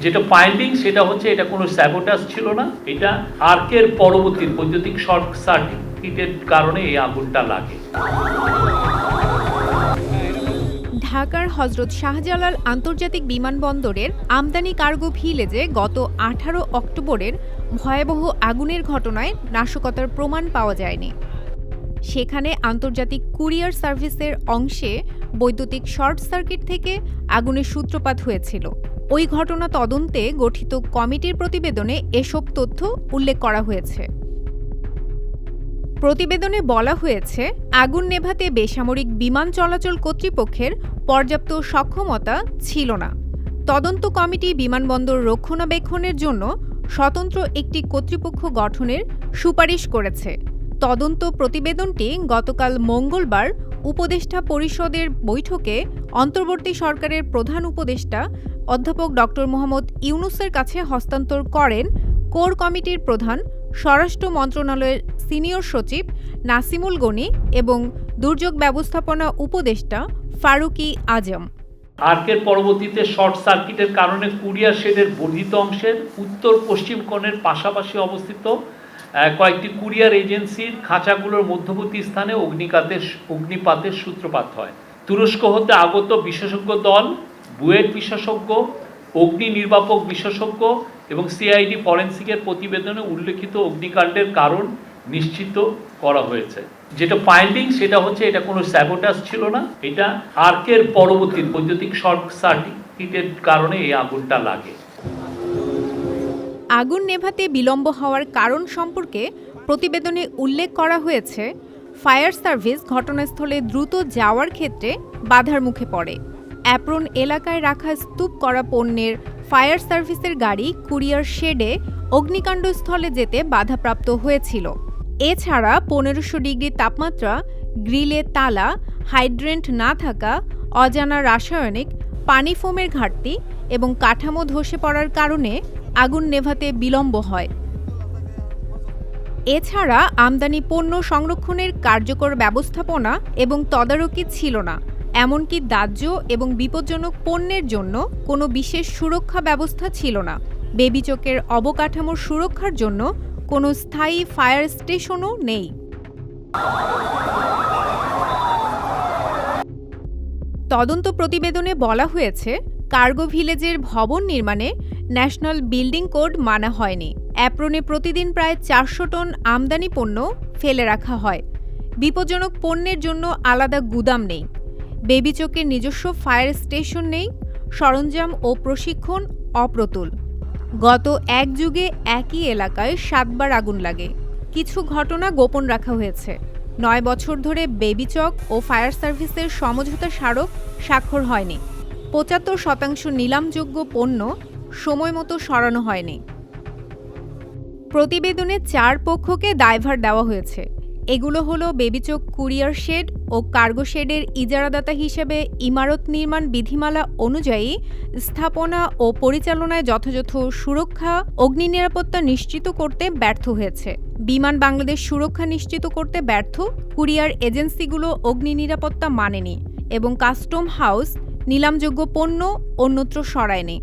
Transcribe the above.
যেটা ফাইন্ডিং সেটা হচ্ছে এটা কোনো স্যাবোটাজ ছিল না, এটা আর্কের পরবর্তী বৈদ্যুতিক শর্ট সার্কিটের কারণে এই আগুনটা লাগে। ঢাকার হযরত শাহজালাল আন্তর্জাতিক বিমানবন্দরের আমদানি কার্গো ভিলেজে গত 18 অক্টোবরের ভয়াবহ আগুনের ঘটনায় নাশকতার প্রমাণ পাওয়া যায়নি। সেখানে আন্তর্জাতিক কুরিয়ার সার্ভিসের অংশে বৈদ্যুতিক শর্ট সার্কিট থেকে আগুনের সূত্রপাত হয়েছিল। ওই ঘটনা তদন্তে গঠিত কমিটির প্রতিবেদনে এসব তথ্য উল্লেখ করা হয়েছে। প্রতিবেদনে বলা হয়েছে, আগুন নেভাতে বেসামরিক বিমান চলাচল কর্তৃপক্ষের পর্যাপ্ত সক্ষমতা ছিল না। তদন্ত কমিটি বিমানবন্দর রক্ষণাবেক্ষণের জন্য স্বতন্ত্র একটি কর্তৃপক্ষ গঠনের সুপারিশ করেছে। তদন্ত প্রতিবেদনটি গতকাল মঙ্গলবার উপদেষ্টা পরিষদের বৈঠকে অন্তর্বর্তী সরকারের প্রধান উপদেষ্টা অধ্যাপক ড. মোহাম্মদ ইউনূসের কাছে হস্তান্তর করেন কোর কমিটির প্রধান, স্বরাষ্ট্র মন্ত্রণালয়ের সিনিয়র সচিব নাসিমুল গনি এবং দুর্যোগ ব্যবস্থাপনা উপদেষ্টা ফারুকি আজম। আর্কের পরবর্তীতে শর্ট সার্কিটের কারণে কুরিয়ার শেডের বর্ধিত অংশের উত্তর পশ্চিম কোণের পাশাপাশি অবস্থিত কয়েকটি কুরিয়ার এজেন্সির খাঁচাগুলোর মধ্যবর্তী স্থানে অগ্নিপাতের সূত্রপাত হয়। তুরস্ক হতে আগত বিশেষজ্ঞ দল, বুয়েট বিশেষজ্ঞ, অগ্নি নির্বাপক বিশেষজ্ঞ এবং সিআইডি ফরেন্সিকের প্রতিবেদনে উল্লেখিত অগ্নিকাণ্ডের কারণ নিশ্চিত করা হয়েছে। যেটা ফাইন্ডিং সেটা হচ্ছে এটা কোনো স্যাবোটাজ ছিল না, এটা আর্কের পরবর্তী বৈদ্যুতিক শর্ট সার্কিটের কারণে এই আগুনটা লাগে। আগুন নেভাতে বিলম্ব হওয়ার কারণ সম্পর্কে প্রতিবেদনে উল্লেখ করা হয়েছে, ফায়ার সার্ভিস ঘটনাস্থলে দ্রুত যাওয়ার ক্ষেত্রে বাধার মুখে পড়ে। অ্যাপ্রন এলাকায় রাখা স্তূপ করা পণ্যের ফায়ার সার্ভিসের গাড়ি কুরিয়ার শেডে অগ্নিকাণ্ডস্থলে যেতে বাধাপ্রাপ্ত হয়েছিল। এছাড়া 1500 ডিগ্রি তাপমাত্রা, গ্রিলে তালা, হাইড্রেন্ট না থাকা, অজানা রাসায়নিক, পানি ফোমের ঘাটতি এবং কাঠামো ধসে পড়ার কারণে আগুন নেভাতে বিলম্ব হয়। এছাড়া আমদানি পণ্য সংরক্ষণের কার্যকর ব্যবস্থাপনা এবং তদারকি ছিল না, এমনকি দাহ্য এবং বিপজ্জনক পণ্যের জন্য কোনো বিশেষ সুরক্ষা ব্যবস্থা ছিল না। বেবিচকের অবকাঠামোর সুরক্ষার জন্য কোনো স্থায়ী ফায়ার স্টেশনও নেই। তদন্ত প্রতিবেদনে বলা হয়েছে, কার্গো ভিলেজের ভবন নির্মাণে ন্যাশনাল বিল্ডিং কোড মানা হয়নি। অ্যাপ্রনে প্রতিদিন প্রায় 400 টন আমদানি পণ্য ফেলে রাখা হয়। বিপজ্জনক পণ্যের জন্য আলাদা গুদাম নেই। বেবিচকের নিজস্ব ফায়ার স্টেশন নেই। সরঞ্জাম ও প্রশিক্ষণ অপ্রতুল। গত এক যুগে একই এলাকায় 7 বার আগুন লাগে। কিছু ঘটনা গোপন রাখা হয়েছে। 9 বছর ধরে বেবিচক ও ফায়ার সার্ভিসের সমঝোতা স্মারক স্বাক্ষর হয়নি। 75% নিলামযোগ্য পণ্য সময়মতো সরানো হয়নি। প্রতিবেদনে 4 পক্ষকে দায়ভার দেওয়া হয়েছে। এগুলো হলো বেবিচক কুরিয়ার শেড ও কার্গো শেডের ইজারাদাতা হিসেবে ইমারত নির্মাণ বিধিমালা অনুযায়ী স্থাপনা ও পরিচালনায় যথাযথ সুরক্ষা, অগ্নি নিরাপত্তা নিশ্চিত করতে ব্যর্থ হয়েছে। বিমান বাংলাদেশ সুরক্ষা নিশ্চিত করতে ব্যর্থ, কুরিয়ার এজেন্সিগুলো অগ্নি নিরাপত্তা মানেনি এবং কাস্টম হাউস নিলামযোগ্য পণ্য অন্যত্র সরায়নি।